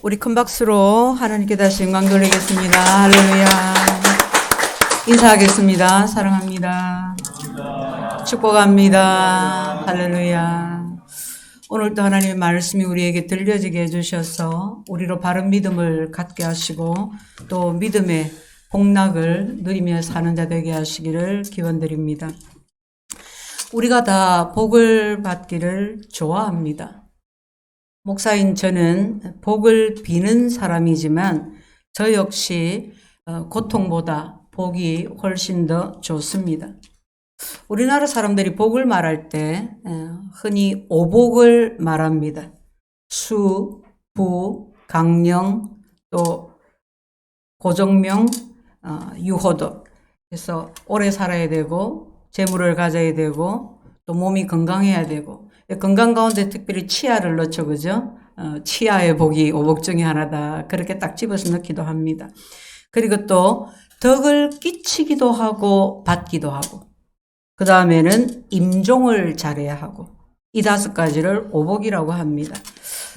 우리 큰 박수로 하나님께 다시 영광 돌리겠습니다. 할렐루야. 인사하겠습니다. 사랑합니다. 축복합니다. 할렐루야. 오늘도 하나님의 말씀이 우리에게 들려지게 해주셔서 우리로 바른 믿음을 갖게 하시고 또 믿음의 복락을 누리며 사는 자 되게 하시기를 기원드립니다. 우리가 다 복을 받기를 좋아합니다. 목사인 저는 복을 비는 사람이지만 저 역시 고통보다 복이 훨씬 더 좋습니다. 우리나라 사람들이 복을 말할 때 흔히 오복을 말합니다. 수, 부, 강령, 또 고정명, 유호덕. 그래서 오래 살아야 되고 재물을 가져야 되고 또 몸이 건강해야 되고 건강 가운데 특별히 치아를 넣죠, 그죠? 치아의 복이 오복 중에 하나다. 그렇게 딱 집어서 넣기도 합니다. 그리고 또 덕을 끼치기도 하고 받기도 하고 그 다음에는 임종을 잘해야 하고 이 5가지를 오복이라고 합니다.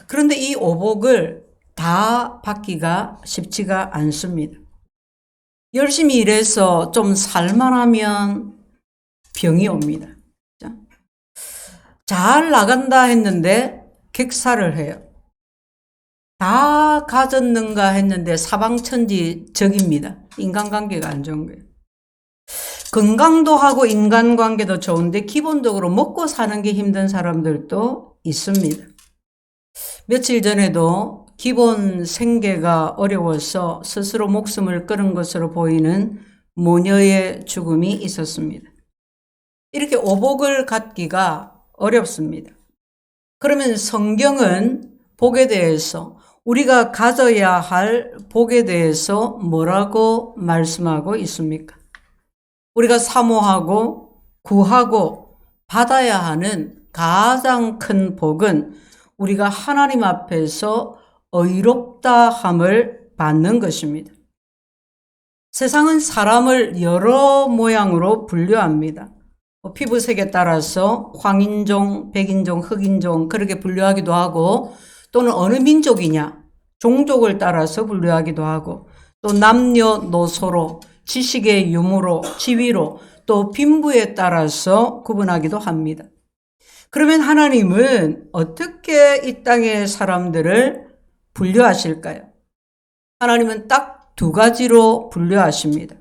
그런데 이 오복을 다 받기가 쉽지가 않습니다. 열심히 일해서 좀 살만하면 병이 옵니다. 잘 나간다 했는데 객사를 해요. 다 가졌는가 했는데 사방천지적입니다. 인간관계가 안 좋은 거예요. 건강도 하고 인간관계도 좋은데 기본적으로 먹고 사는 게 힘든 사람들도 있습니다. 며칠 전에도 기본 생계가 어려워서 스스로 목숨을 끊은 것으로 보이는 모녀의 죽음이 있었습니다. 이렇게 오복을 갖기가 어렵습니다. 그러면 성경은 복에 대해서 우리가 가져야 할 복에 대해서 뭐라고 말씀하고 있습니까? 우리가 사모하고 구하고 받아야 하는 가장 큰 복은 우리가 하나님 앞에서 의롭다함을 받는 것입니다. 세상은 사람을 여러 모양으로 분류합니다. 피부색에 따라서 황인종, 백인종, 흑인종 그렇게 분류하기도 하고 또는 어느 민족이냐 종족을 따라서 분류하기도 하고 또 남녀노소로 지식의 유무로 지위로 또 빈부에 따라서 구분하기도 합니다. 그러면 하나님은 어떻게 이 땅의 사람들을 분류하실까요? 하나님은 딱 2가지로 분류하십니다.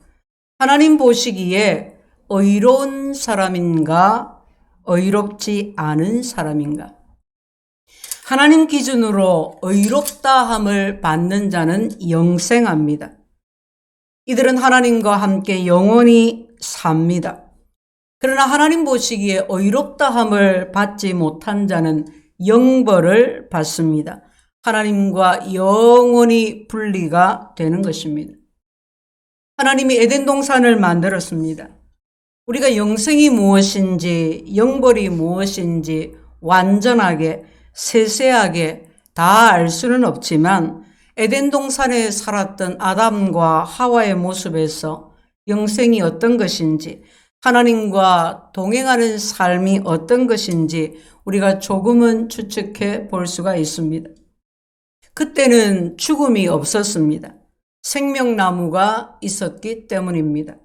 하나님 보시기에 의로운 사람인가 의롭지 않은 사람인가? 하나님 기준으로 의롭다함을 받는 자는 영생합니다. 이들은 하나님과 함께 영원히 삽니다. 그러나 하나님 보시기에 의롭다함을 받지 못한 자는 영벌을 받습니다. 하나님과 영원히 분리가 되는 것입니다. 하나님이 에덴 동산을 만들었습니다. 우리가 영생이 무엇인지 영벌이 무엇인지 완전하게 세세하게 다 알 수는 없지만 에덴 동산에 살았던 아담과 하와의 모습에서 영생이 어떤 것인지 하나님과 동행하는 삶이 어떤 것인지 우리가 조금은 추측해 볼 수가 있습니다. 그때는 죽음이 없었습니다. 생명나무가 있었기 때문입니다.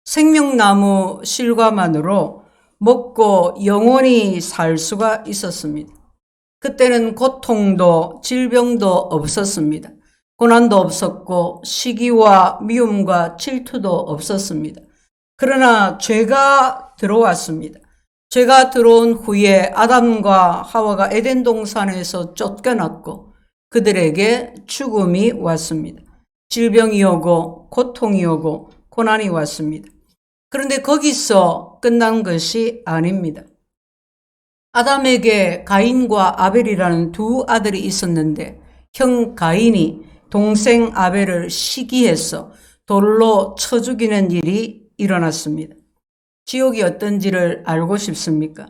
생명나무 실과만으로 먹고 영원히 살 수가 있었습니다. 그때는 고통도 질병도 없었습니다. 고난도 없었고 시기와 미움과 질투도 없었습니다. 그러나 죄가 들어왔습니다. 죄가 들어온 후에 아담과 하와가 에덴 동산에서 쫓겨났고 그들에게 죽음이 왔습니다. 질병이 오고 고통이 오고 고난이 왔습니다. 그런데 거기서 끝난 것이 아닙니다. 아담에게 가인과 아벨이라는 2 아들이 있었는데 형 가인이 동생 아벨을 시기해서 돌로 쳐 죽이는 일이 일어났습니다. 지옥이 어떤지를 알고 싶습니까?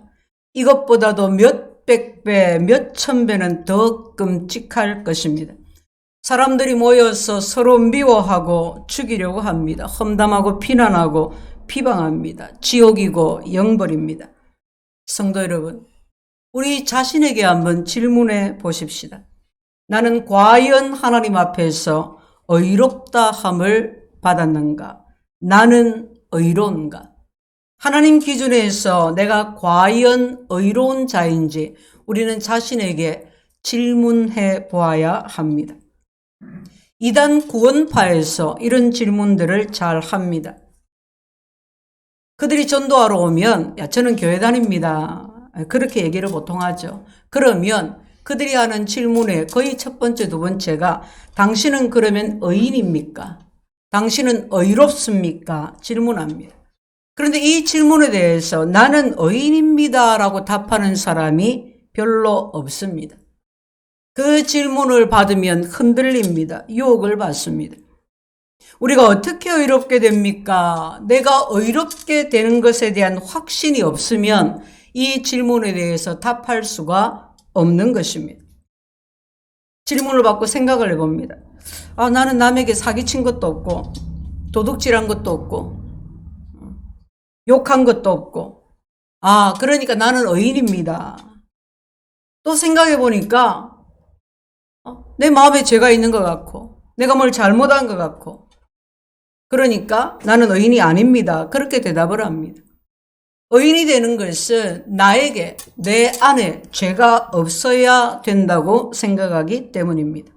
이것보다도 몇백 배, 몇천 배는 더 끔찍할 것입니다. 사람들이 모여서 서로 미워하고 죽이려고 합니다. 험담하고 비난하고 비방합니다. 지옥이고 영벌입니다. 성도 여러분, 우리 자신에게 한번 질문해 보십시다. 나는 과연 하나님 앞에서 의롭다 함을 받았는가? 나는 의로운가? 하나님 기준에서 내가 과연 의로운 자인지 우리는 자신에게 질문해 보아야 합니다. 이단 구원파에서 이런 질문들을 잘 합니다. 그들이 전도하러 오면 야 저는 교회 다닙니다. 그렇게 얘기를 보통 하죠. 그러면 그들이 하는 질문의 거의 첫 번째, 두 번째가 당신은 그러면 의인입니까? 당신은 의롭습니까? 질문합니다. 그런데 이 질문에 대해서 나는 의인입니다 라고 답하는 사람이 별로 없습니다. 그 질문을 받으면 흔들립니다. 유혹을 받습니다. 우리가 어떻게 의롭게 됩니까? 내가 의롭게 되는 것에 대한 확신이 없으면 이 질문에 대해서 답할 수가 없는 것입니다. 질문을 받고 생각을 해봅니다. 나는 남에게 사기친 것도 없고 도둑질한 것도 없고 욕한 것도 없고 그러니까 나는 의인입니다. 또 생각해 보니까 내 마음에 죄가 있는 것 같고 내가 뭘 잘못한 것 같고 그러니까 나는 의인이 아닙니다. 그렇게 대답을 합니다. 의인이 되는 것은 나에게 내 안에 죄가 없어야 된다고 생각하기 때문입니다.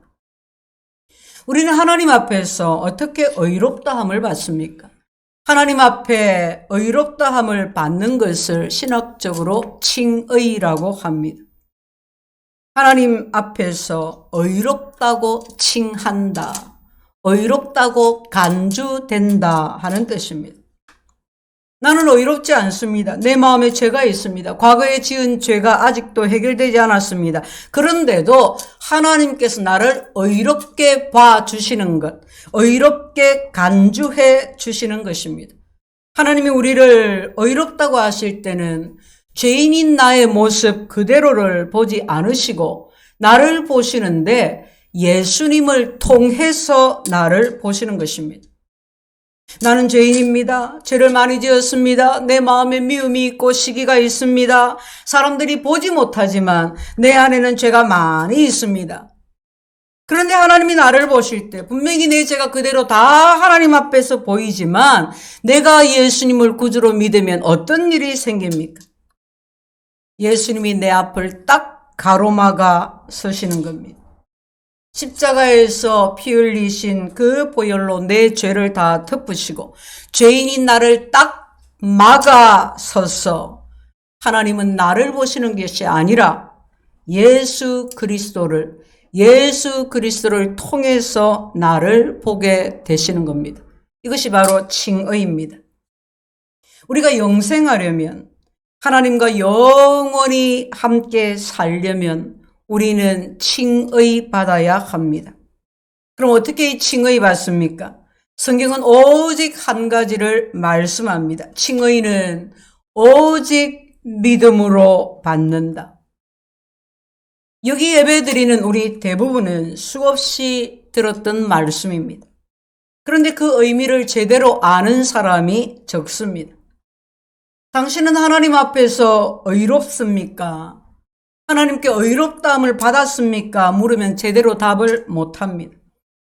우리는 하나님 앞에서 어떻게 의롭다함을 받습니까? 하나님 앞에 의롭다함을 받는 것을 신학적으로 칭의라고 합니다. 하나님 앞에서 의롭다고 칭한다, 의롭다고 간주된다 하는 뜻입니다. 나는 의롭지 않습니다. 내 마음에 죄가 있습니다. 과거에 지은 죄가 아직도 해결되지 않았습니다. 그런데도 하나님께서 나를 의롭게 봐주시는 것, 의롭게 간주해 주시는 것입니다. 하나님이 우리를 의롭다고 하실 때는 죄인인 나의 모습 그대로를 보지 않으시고 나를 보시는데 예수님을 통해서 나를 보시는 것입니다. 나는 죄인입니다. 죄를 많이 지었습니다. 내 마음에 미움이 있고 시기가 있습니다. 사람들이 보지 못하지만 내 안에는 죄가 많이 있습니다. 그런데 하나님이 나를 보실 때 분명히 내 죄가 그대로 다 하나님 앞에서 보이지만 내가 예수님을 구주로 믿으면 어떤 일이 생깁니까? 예수님이 내 앞을 딱 가로막아 서시는 겁니다. 십자가에서 피 흘리신 그 보혈로 내 죄를 다 덮으시고 죄인인 나를 딱 막아 서서 하나님은 나를 보시는 것이 아니라 예수 그리스도를 통해서 나를 보게 되시는 겁니다. 이것이 바로 칭의입니다. 우리가 영생하려면 하나님과 영원히 함께 살려면 우리는 칭의 받아야 합니다. 그럼 어떻게 칭의 받습니까? 성경은 오직 한 가지를 말씀합니다. 칭의는 오직 믿음으로 받는다. 여기 예배드리는 우리 대부분은 수없이 들었던 말씀입니다. 그런데 그 의미를 제대로 아는 사람이 적습니다. 당신은 하나님 앞에서 의롭습니까? 하나님께 의롭다함을 받았습니까? 물으면 제대로 답을 못합니다.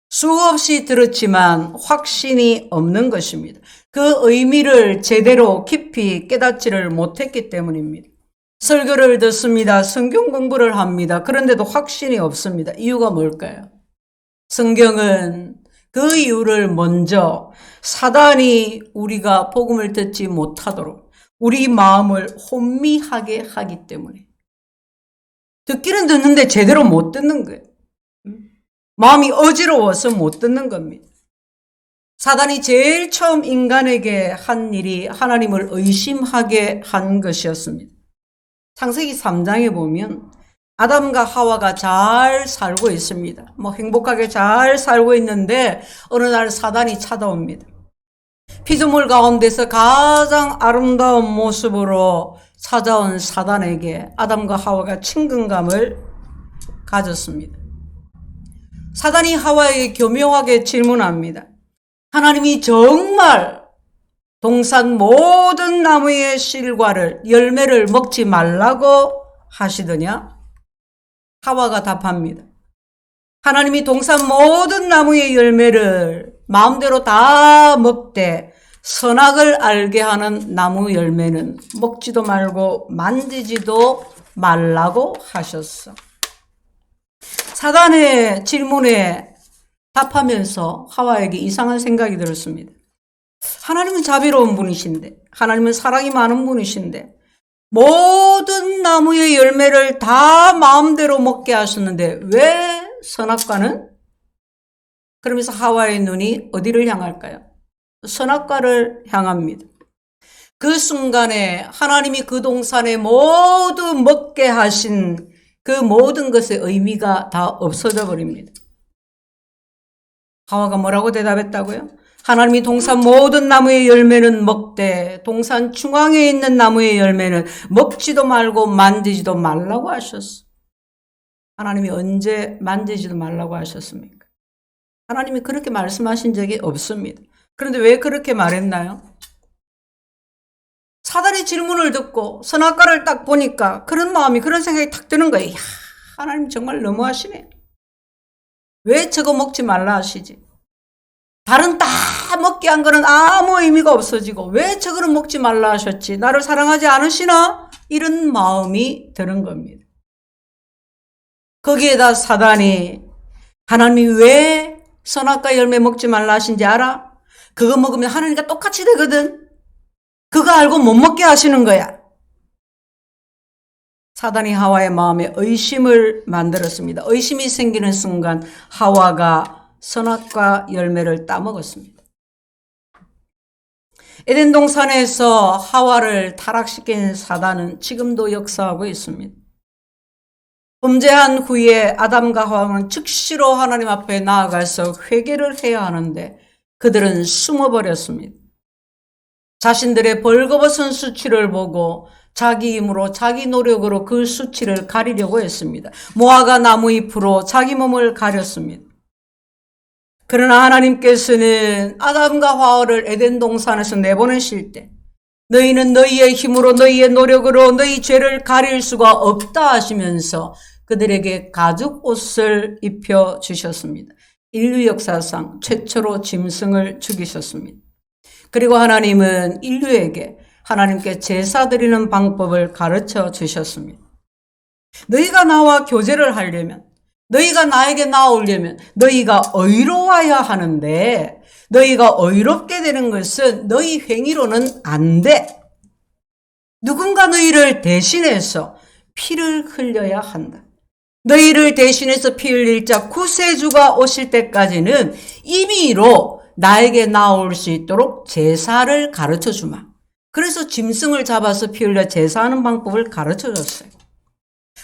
수없이 들었지만 확신이 없는 것입니다. 그 의미를 제대로 깊이 깨닫지를 못했기 때문입니다. 설교를 듣습니다. 성경 공부를 합니다. 그런데도 확신이 없습니다. 이유가 뭘까요? 성경은 그 이유를 먼저 사단이 우리가 복음을 듣지 못하도록 우리 마음을 혼미하게 하기 때문에 듣기는 듣는데 제대로 못 듣는 거예요. 마음이 어지러워서 못 듣는 겁니다. 사단이 제일 처음 인간에게 한 일이 하나님을 의심하게 한 것이었습니다. 창세기 3장에 보면 아담과 하와가 잘 살고 있습니다. 행복하게 잘 살고 있는데 어느 날 사단이 찾아옵니다. 피조물 가운데서 가장 아름다운 모습으로 찾아온 사단에게 아담과 하와가 친근감을 가졌습니다. 사단이 하와에게 교묘하게 질문합니다. 하나님이 정말 동산 모든 나무의 실과를 열매를 먹지 말라고 하시더냐? 하와가 답합니다. 하나님이 동산 모든 나무의 열매를 마음대로 다 먹되 선악을 알게 하는 나무 열매는 먹지도 말고 만지지도 말라고 하셨어. 사단의 질문에 답하면서 하와에게 이상한 생각이 들었습니다. 하나님은 자비로운 분이신데, 하나님은 사랑이 많은 분이신데, 모든 나무의 열매를 다 마음대로 먹게 하셨는데 왜 선악과는? 그러면서 하와의 눈이 어디를 향할까요? 선악과를 향합니다. 그 순간에 하나님이 그 동산에 모두 먹게 하신 그 모든 것의 의미가 다 없어져 버립니다. 하와가 뭐라고 대답했다고요? 하나님이 동산 모든 나무의 열매는 먹되 동산 중앙에 있는 나무의 열매는 먹지도 말고 만지지도 말라고 하셨어. 하나님이 언제 만지지도 말라고 하셨습니까? 하나님이 그렇게 말씀하신 적이 없습니다. 그런데 왜 그렇게 말했나요? 사단의 질문을 듣고 선악과를 딱 보니까 그런 마음이, 그런 생각이 탁 드는 거예요. 야, 하나님 정말 너무하시네. 왜 저거 먹지 말라 하시지? 다른 다 먹게 한 거는 아무 의미가 없어지고 왜 저거는 먹지 말라 하셨지? 나를 사랑하지 않으시나? 이런 마음이 드는 겁니다. 거기에다 사단이 하나님이 왜 선악과 열매 먹지 말라 하신지 알아? 그거 먹으면 하나님과 똑같이 되거든. 그거 알고 못 먹게 하시는 거야. 사단이 하와의 마음에 의심을 만들었습니다. 의심이 생기는 순간 하와가 선악과 열매를 따먹었습니다. 에덴 동산에서 하와를 타락시킨 사단은 지금도 역사하고 있습니다. 범죄한 후에 아담과 하와는 즉시로 하나님 앞에 나아가서 회개를 해야 하는데 그들은 숨어버렸습니다. 자신들의 벌거벗은 수치를 보고 자기 힘으로 자기 노력으로 그 수치를 가리려고 했습니다. 무화과 나무 잎으로 자기 몸을 가렸습니다. 그러나 하나님께서는 아담과 하와를 에덴 동산에서 내보내실 때 너희는 너희의 힘으로 너희의 노력으로 너희 죄를 가릴 수가 없다 하시면서 그들에게 가죽 옷을 입혀 주셨습니다. 인류 역사상 최초로 짐승을 죽이셨습니다. 그리고 하나님은 인류에게 하나님께 제사 드리는 방법을 가르쳐 주셨습니다. 너희가 나와 교제를 하려면, 너희가 나에게 나오려면 너희가 의로워야 하는데 너희가 의롭게 되는 것은 너희 행위로는 안 돼. 누군가 너희를 대신해서 피를 흘려야 한다. 너희를 대신해서 피 흘릴 자 구세주가 오실 때까지는 임의로 나에게 나올 수 있도록 제사를 가르쳐 주마. 그래서 짐승을 잡아서 피 흘려 제사하는 방법을 가르쳐 줬어요.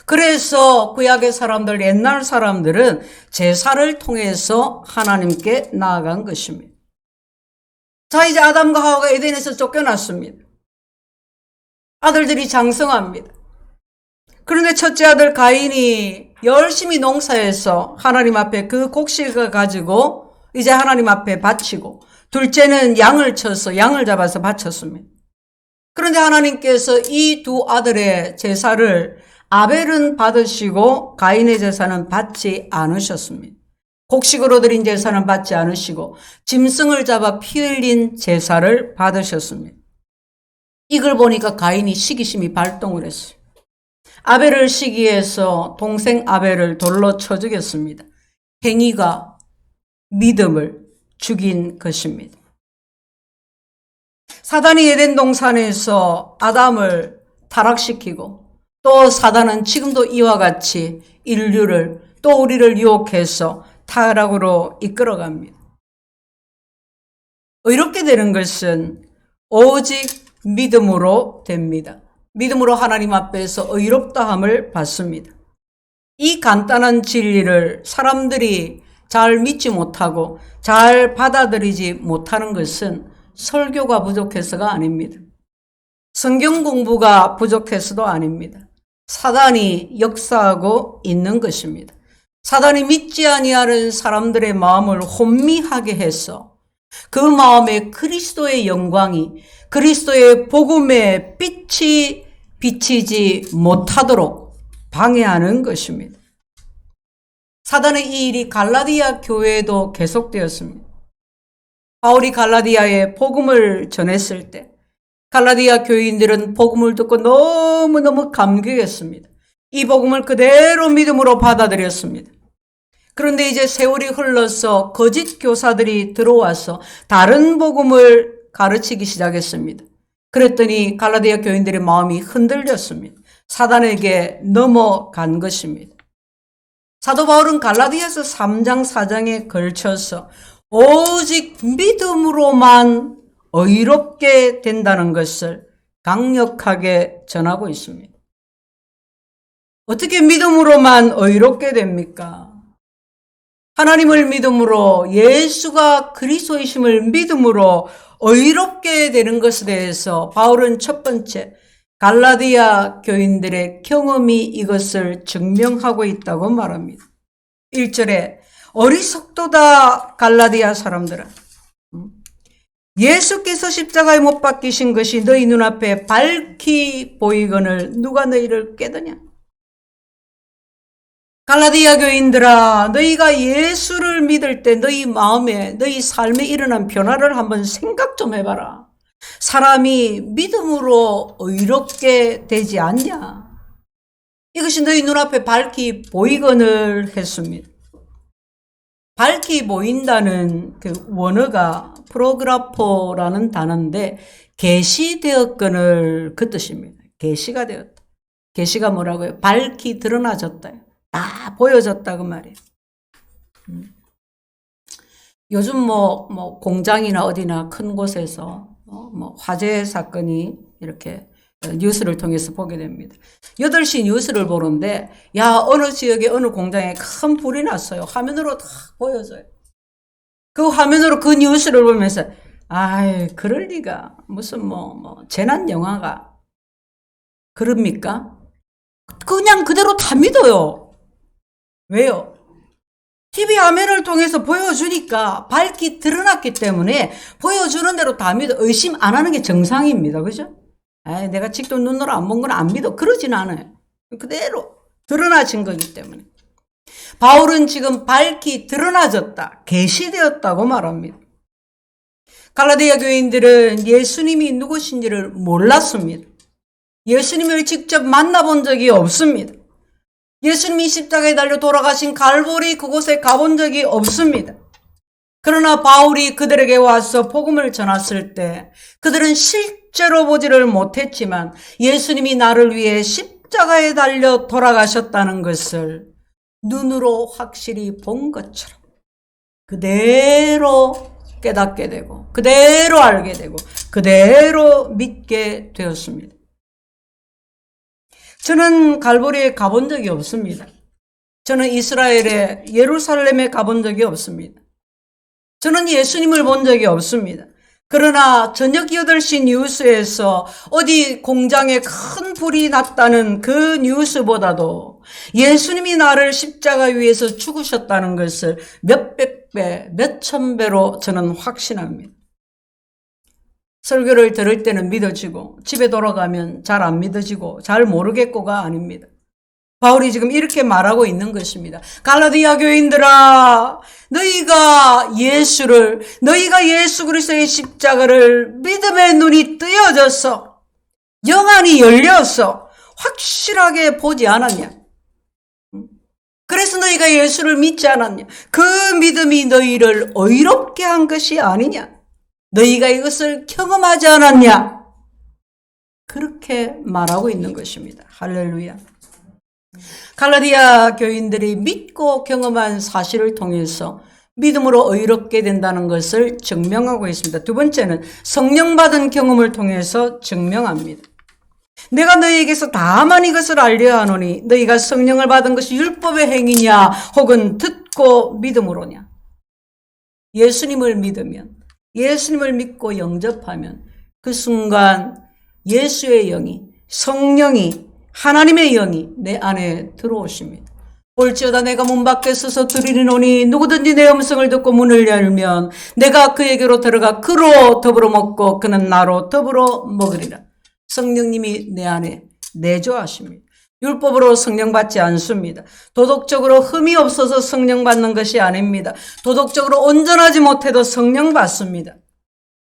그래서 구약의 사람들, 옛날 사람들은 제사를 통해서 하나님께 나아간 것입니다. 자, 이제 아담과 하와가 에덴에서 쫓겨났습니다. 아들들이 장성합니다. 그런데 첫째 아들 가인이 열심히 농사해서 하나님 앞에 그 곡식을 가지고 이제 하나님 앞에 바치고, 둘째는 양을 쳐서 양을 잡아서 바쳤습니다. 그런데 하나님께서 이 두 아들의 제사를 아벨은 받으시고 가인의 제사는 받지 않으셨습니다. 곡식으로 드린 제사는 받지 않으시고 짐승을 잡아 피 흘린 제사를 받으셨습니다. 이걸 보니까 가인이 시기심이 발동을 했어요. 아벨을 시기해서 동생 아벨을 돌로 쳐 죽였습니다. 행위가 믿음을 죽인 것입니다. 사단이 에덴 동산에서 아담을 타락시키고 또 사단은 지금도 이와 같이 인류를 또 우리를 유혹해서 타락으로 이끌어갑니다. 의롭게 되는 것은 오직 믿음으로 됩니다. 믿음으로 하나님 앞에서 의롭다함을 받습니다. 이 간단한 진리를 사람들이 잘 믿지 못하고 잘 받아들이지 못하는 것은 설교가 부족해서가 아닙니다. 성경 공부가 부족해서도 아닙니다. 사단이 역사하고 있는 것입니다. 사단이 믿지 아니하는 사람들의 마음을 혼미하게 해서 그 마음에 그리스도의 영광이, 그리스도의 복음의 빛이 비치지 못하도록 방해하는 것입니다. 사단의 이 일이 갈라디아 교회에도 계속되었습니다. 바울이 갈라디아에 복음을 전했을 때 갈라디아 교인들은 복음을 듣고 너무너무 감격했습니다. 이 복음을 그대로 믿음으로 받아들였습니다. 그런데 이제 세월이 흘러서 거짓 교사들이 들어와서 다른 복음을 가르치기 시작했습니다. 그랬더니 갈라디아 교인들의 마음이 흔들렸습니다. 사단에게 넘어간 것입니다. 사도 바울은 갈라디아서 3장 4장에 걸쳐서 오직 믿음으로만 의롭게 된다는 것을 강력하게 전하고 있습니다. 어떻게 믿음으로만 의롭게 됩니까? 하나님을 믿음으로 예수가 그리스도이심을 믿음으로 의롭게 되는 것에 대해서 바울은 첫 번째 갈라디아 교인들의 경험이 이것을 증명하고 있다고 말합니다. 1절에 어리석도다 갈라디아 사람들아, 예수께서 십자가에 못 박히신 것이 너희 눈앞에 밝히 보이거늘 누가 너희를 깨드냐? 갈라디아 교인들아, 너희가 예수를 믿을 때 너희 마음에, 너희 삶에 일어난 변화를 한번 생각 좀 해봐라. 사람이 믿음으로 의롭게 되지 않냐? 이것이 너희 눈앞에 밝히 보이거늘 했습니다. 밝히 보인다는 그 원어가 프로그라포라는 단어인데 계시되었거늘 그 뜻입니다. 계시가 되었다. 계시가 뭐라고요? 밝히 드러나졌다. 다 보여졌다 그 말이에요. 요즘 뭐 공장이나 어디나 큰 곳에서 화재 사건이 이렇게 뉴스를 통해서 보게 됩니다. 8시 뉴스를 보는데 어느 지역에 어느 공장에 큰 불이 났어요. 화면으로 다 보여져요. 그 화면으로 그 뉴스를 보면서 그럴 리가 무슨 재난 영화가 그럽니까? 그냥 그대로 다 믿어요. 왜요? TV 화면을 통해서 보여주니까 밝히 드러났기 때문에 보여주는 대로 다 믿어. 의심 안 하는 게 정상입니다. 그죠? 내가 직접 눈으로 안 본 건 안 믿어. 그러진 않아요. 그대로 드러나진 거기 때문에. 바울은 지금 밝히 드러나졌다. 계시되었다고 말합니다. 갈라디아 교인들은 예수님이 누구신지를 몰랐습니다. 예수님을 직접 만나본 적이 없습니다. 예수님이 십자가에 달려 돌아가신 갈보리 그곳에 가본 적이 없습니다. 그러나 바울이 그들에게 와서 복음을 전했을 때 그들은 실제로 보지를 못했지만 예수님이 나를 위해 십자가에 달려 돌아가셨다는 것을 눈으로 확실히 본 것처럼 그대로 깨닫게 되고 그대로 알게 되고 그대로 믿게 되었습니다. 저는 갈보리에 가본 적이 없습니다. 저는 이스라엘에 예루살렘에 가본 적이 없습니다. 저는 예수님을 본 적이 없습니다. 그러나 저녁 8시 뉴스에서 어디 공장에 큰 불이 났다는 그 뉴스보다도 예수님이 나를 십자가 위에서 죽으셨다는 것을 몇백 배, 몇천 배로 저는 확신합니다. 설교를 들을 때는 믿어지고 집에 돌아가면 잘 안 믿어지고 잘 모르겠고가 아닙니다. 바울이 지금 이렇게 말하고 있는 것입니다. 갈라디아 교인들아, 너희가 예수 그리스도의 십자가를 믿음의 눈이 뜨여져서 영안이 열려서 확실하게 보지 않았냐? 그래서 너희가 예수를 믿지 않았냐? 그 믿음이 너희를 의롭게 한 것이 아니냐? 너희가 이것을 경험하지 않았냐? 그렇게 말하고 있는 것입니다. 할렐루야. 갈라디아 교인들이 믿고 경험한 사실을 통해서 믿음으로 의롭게 된다는 것을 증명하고 있습니다. 두 번째는 성령 받은 경험을 통해서 증명합니다. 내가 너희에게서 다만 이것을 알려 하노니 너희가 성령을 받은 것이 율법의 행위냐 혹은 듣고 믿음으로냐. 예수님을 믿으면, 예수님을 믿고 영접하면 그 순간 예수의 영이, 성령이, 하나님의 영이 내 안에 들어오십니다. 볼지어다 내가 문 밖에 서서 두드리노니 누구든지 내 음성을 듣고 문을 열면 내가 그에게로 들어가 그로 더불어 먹고 그는 나로 더불어 먹으리라. 성령님이 내 안에 내조하십니다. 율법으로 성령 받지 않습니다. 도덕적으로 흠이 없어서 성령 받는 것이 아닙니다. 도덕적으로 온전하지 못해도 성령 받습니다.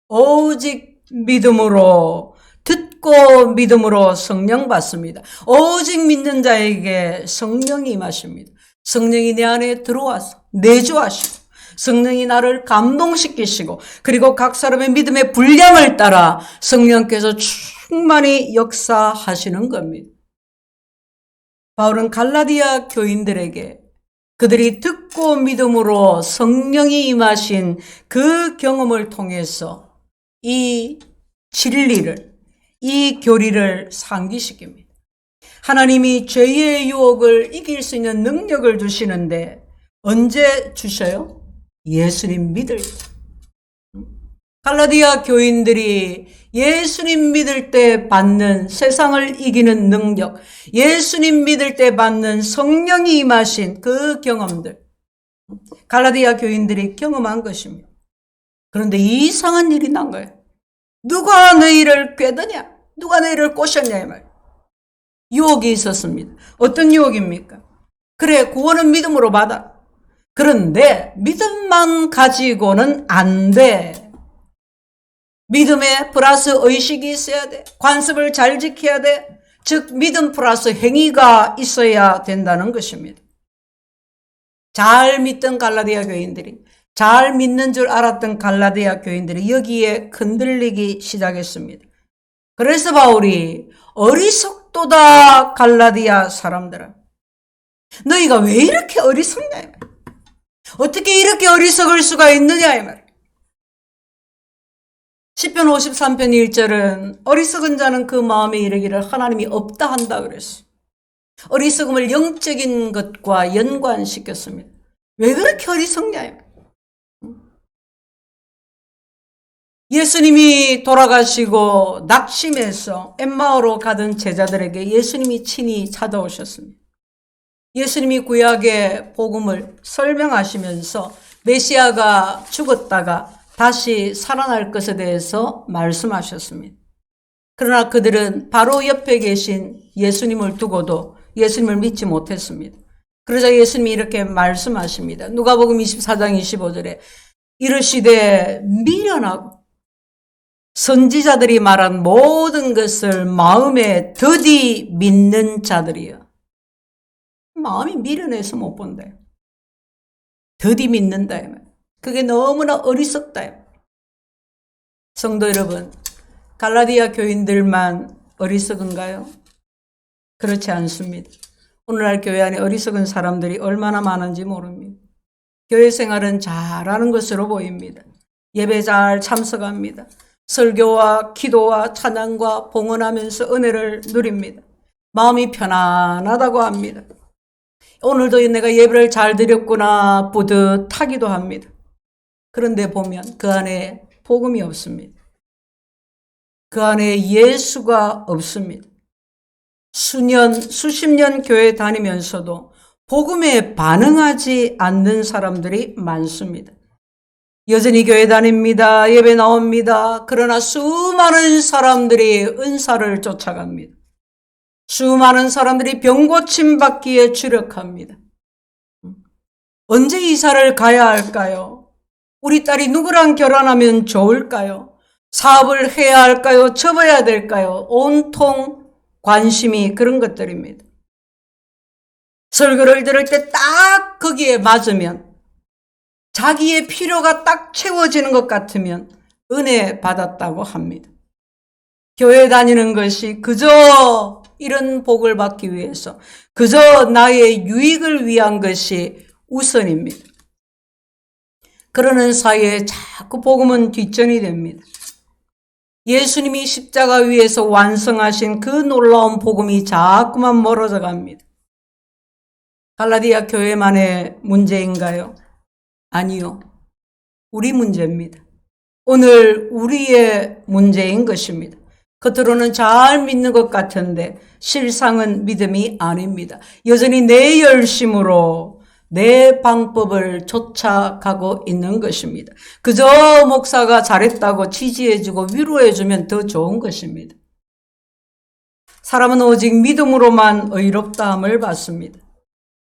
오직 믿음으로, 듣고 믿음으로 성령 받습니다. 오직 믿는 자에게 성령이 임하십니다. 성령이 내 안에 들어와서 내주하시고, 성령이 나를 감동시키시고, 그리고 각 사람의 믿음의 분량을 따라 성령께서 충만히 역사하시는 겁니다. 바울은 갈라디아 교인들에게 그들이 듣고 믿음으로 성령이 임하신 그 경험을 통해서 이 진리를, 이 교리를 상기시킵니다. 하나님이 죄의 유혹을 이길 수 있는 능력을 주시는데 언제 주셔요? 예수님 믿을 때. 갈라디아 교인들이 예수님 믿을 때 받는 세상을 이기는 능력, 예수님 믿을 때 받는 성령이 임하신 그 경험들, 갈라디아 교인들이 경험한 것입니다. 그런데 이상한 일이 난 거예요. 누가 너희를 꾀드냐? 누가 너희를 꼬셨냐? 이 말. 유혹이 있었습니다. 어떤 유혹입니까? 그래, 구원은 믿음으로 받아. 그런데 믿음만 가지고는 안 돼. 믿음에 플러스 의식이 있어야 돼. 관습을 잘 지켜야 돼. 즉 믿음 플러스 행위가 있어야 된다는 것입니다. 잘 믿던 갈라디아 교인들이, 잘 믿는 줄 알았던 갈라디아 교인들이 여기에 흔들리기 시작했습니다. 그래서 바울이 어리석도다 갈라디아 사람들아, 너희가 왜 이렇게 어리석냐? 어떻게 이렇게 어리석을 수가 있느냐? 이 말. 시편 53편 1절은 어리석은 자는 그 마음에 이르기를 하나님이 없다 한다 그랬어요. 어리석음을 영적인 것과 연관시켰습니다. 왜 그렇게 어리석냐? 예수님이 돌아가시고 낙심해서 엠마오로 가던 제자들에게 예수님이 친히 찾아오셨습니다. 예수님이 구약의 복음을 설명하시면서 메시아가 죽었다가 다시 살아날 것에 대해서 말씀하셨습니다. 그러나 그들은 바로 옆에 계신 예수님을 두고도 예수님을 믿지 못했습니다. 그러자 예수님이 이렇게 말씀하십니다. 누가복음 24장 25절에 이르시되 미련하고 선지자들이 말한 모든 것을 마음에 더디 믿는 자들이여. 마음이 미련해서 못 본다. 더디 믿는다. 그게 너무나 어리석다. 성도 여러분, 갈라디아 교인들만 어리석은가요? 그렇지 않습니다. 오늘날 교회 안에 어리석은 사람들이 얼마나 많은지 모릅니다. 교회 생활은 잘하는 것으로 보입니다. 예배 잘 참석합니다. 설교와 기도와 찬양과 봉헌하면서 은혜를 누립니다. 마음이 편안하다고 합니다. 오늘도 내가 예배를 잘 드렸구나 뿌듯하기도 합니다. 그런데 보면 그 안에 복음이 없습니다. 그 안에 예수가 없습니다. 수십 년 교회 다니면서도 복음에 반응하지 않는 사람들이 많습니다. 여전히 교회 다닙니다. 예배 나옵니다. 그러나 수많은 사람들이 은사를 쫓아갑니다. 수많은 사람들이 병고침 받기에 주력합니다. 언제 이사를 가야 할까요? 우리 딸이 누구랑 결혼하면 좋을까요? 사업을 해야 할까요? 접어야 될까요? 온통 관심이 그런 것들입니다. 설교를 들을 때 딱 거기에 맞으면, 자기의 필요가 딱 채워지는 것 같으면 은혜 받았다고 합니다. 교회 다니는 것이 그저 이런 복을 받기 위해서, 그저 나의 유익을 위한 것이 우선입니다. 그러는 사이에 자꾸 복음은 뒷전이 됩니다. 예수님이 십자가 위에서 완성하신 그 놀라운 복음이 자꾸만 멀어져 갑니다. 갈라디아 교회만의 문제인가요? 아니요. 우리 문제입니다. 오늘 우리의 문제인 것입니다. 겉으로는 잘 믿는 것 같은데 실상은 믿음이 아닙니다. 여전히 내 열심으로 내 방법을 쫓아가고 있는 것입니다. 그저 목사가 잘했다고 지지해주고 위로해주면 더 좋은 것입니다. 사람은 오직 믿음으로만 의롭다함을 받습니다.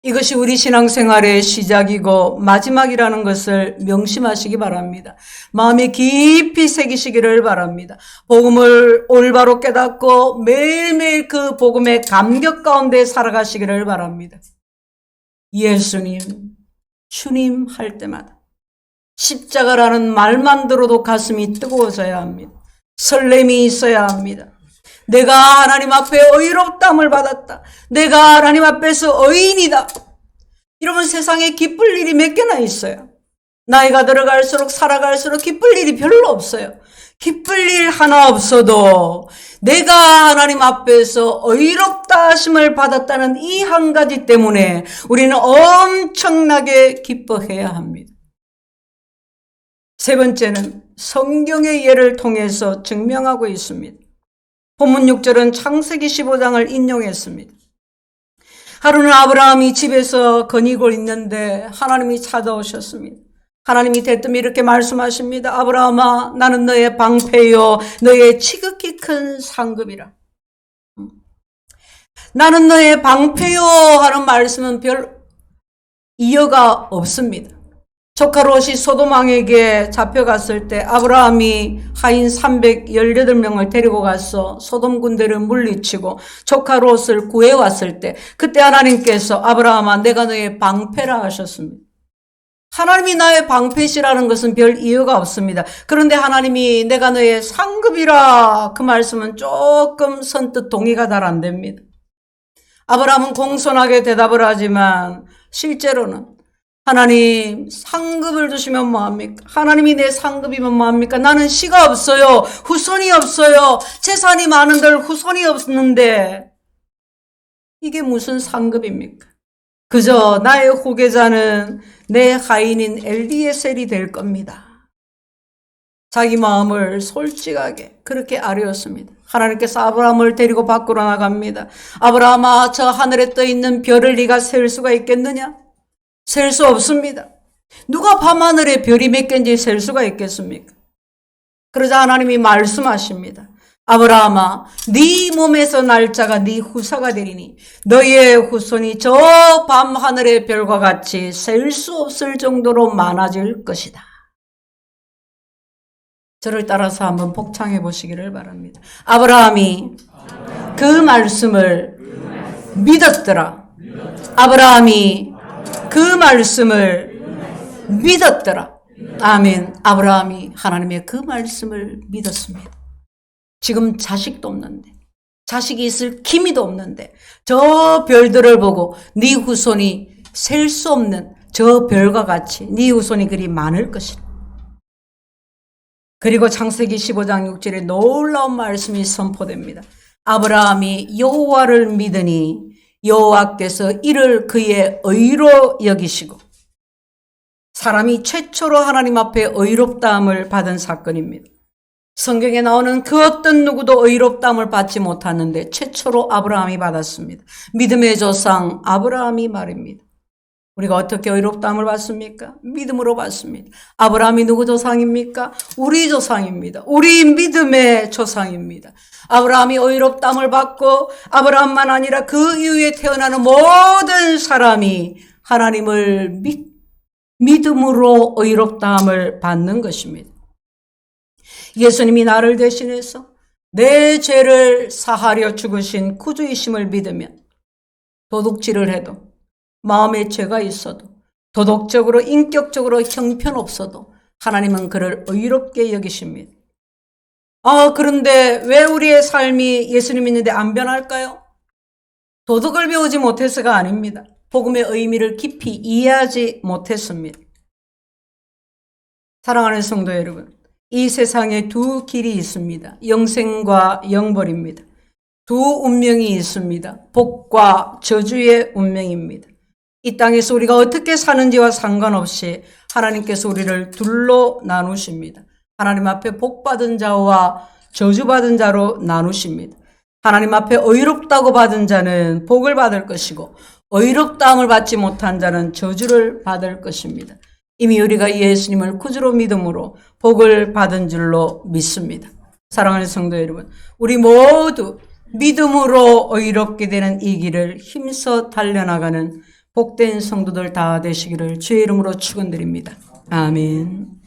이것이 우리 신앙생활의 시작이고 마지막이라는 것을 명심하시기 바랍니다. 마음에 깊이 새기시기를 바랍니다. 복음을 올바로 깨닫고 매일매일 그 복음의 감격 가운데 살아가시기를 바랍니다. 예수님, 주님 할 때마다 십자가라는 말만 들어도 가슴이 뜨거워져야 합니다. 설렘이 있어야 합니다. 내가 하나님 앞에 의롭다함을 받았다. 내가 하나님 앞에서 의인이다. 여러분, 세상에 기쁠 일이 몇 개나 있어요. 나이가 들어갈수록 살아갈수록 기쁠 일이 별로 없어요. 기쁠 일 하나 없어도 내가 하나님 앞에서 의롭다 하심을 받았다는 이 한 가지 때문에 우리는 엄청나게 기뻐해야 합니다. 세 번째는 성경의 예를 통해서 증명하고 있습니다. 본문 6절은 창세기 15장을 인용했습니다. 하루는 아브라함이 집에서 거니고 있는데 하나님이 찾아오셨습니다. 하나님이 대뜸 이렇게 말씀하십니다. 아브라함아, 나는 너의 방패요 너의 지극히 큰 상급이라. 나는 너의 방패요 하는 말씀은 별 이유가 없습니다. 조카 롯이 소돔 왕에게 잡혀갔을 때 아브라함이 하인 318명을 데리고 가서 소돔 군대를 물리치고 조카 롯을 구해왔을 때 그때 하나님께서 아브라함아, 내가 너의 방패라 하셨습니다. 하나님이 나의 방패시라는 것은 별 이유가 없습니다. 그런데 하나님이 내가 너의 상급이라, 그 말씀은 조금 선뜻 동의가 잘 안 됩니다. 아브라함은 공손하게 대답을 하지만 실제로는 하나님, 상급을 주시면 뭐합니까? 하나님이 내 상급이면 뭐합니까? 나는 씨가 없어요. 후손이 없어요. 재산이 많은들 후손이 없는데 이게 무슨 상급입니까? 그저 나의 후계자는 내 하인인 엘리에셀이 될 겁니다. 자기 마음을 솔직하게 그렇게 아뢰었습니다. 하나님께서 아브라함을 데리고 밖으로 나갑니다. 아브라함아, 저 하늘에 떠 있는 별을 네가 셀 수가 있겠느냐? 셀 수 없습니다. 누가 밤하늘에 별이 몇 개인지 셀 수가 있겠습니까? 그러자 하나님이 말씀하십니다. 아브라함아, 네 몸에서 날 자가 네 후사가 되리니 너의 후손이 저 밤하늘의 별과 같이 셀 수 없을 정도로 많아질 것이다. 저를 따라서 한번 복창해 보시기를 바랍니다. 아브라함이 그 말씀을 믿었더라. 아브라함이 그 말씀을 믿었더라. 아멘. 아브라함이 하나님의 그 말씀을 믿었습니다. 지금 자식도 없는데, 자식이 있을 기미도 없는데 저 별들을 보고 네 후손이 셀 수 없는 저 별과 같이 네 후손이 그리 많을 것이다. 그리고 창세기 15장 6절에 놀라운 말씀이 선포됩니다. 아브라함이 여호와를 믿으니 여호와께서 이를 그의 의로 여기시고, 사람이 최초로 하나님 앞에 의롭다함을 받은 사건입니다. 성경에 나오는 그 어떤 누구도 의롭다함을 받지 못하는데 최초로 아브라함이 받았습니다. 믿음의 조상 아브라함이 말입니다. 우리가 어떻게 의롭다함을 받습니까? 믿음으로 받습니다. 아브라함이 누구 조상입니까? 우리 조상입니다. 우리 믿음의 조상입니다. 아브라함이 의롭다함을 받고 아브라함만 아니라 그 이후에 태어나는 모든 사람이 하나님을 믿음으로 의롭다함을 받는 것입니다. 예수님이 나를 대신해서 내 죄를 사하려 죽으신 구주이심을 믿으면 도둑질을 해도, 마음에 죄가 있어도, 도덕적으로 인격적으로 형편없어도 하나님은 그를 의롭게 여기십니다. 그런데 왜 우리의 삶이 예수님 믿는데 안 변할까요? 도덕을 배우지 못해서가 아닙니다. 복음의 의미를 깊이 이해하지 못했습니다. 사랑하는 성도 여러분, 이 세상에 두 길이 있습니다. 영생과 영벌입니다. 두 운명이 있습니다. 복과 저주의 운명입니다. 이 땅에서 우리가 어떻게 사는지와 상관없이 하나님께서 우리를 둘로 나누십니다. 하나님 앞에 복받은 자와 저주받은 자로 나누십니다. 하나님 앞에 의롭다고 받은 자는 복을 받을 것이고, 의롭다함을 받지 못한 자는 저주를 받을 것입니다. 이미 우리가 예수님을 구주로 믿음으로 복을 받은 줄로 믿습니다. 사랑하는 성도 여러분, 우리 모두 믿음으로 의롭게 되는 이 길을 힘써 달려나가는 복된 성도들 다 되시기를 주의 이름으로 축원드립니다. 아멘.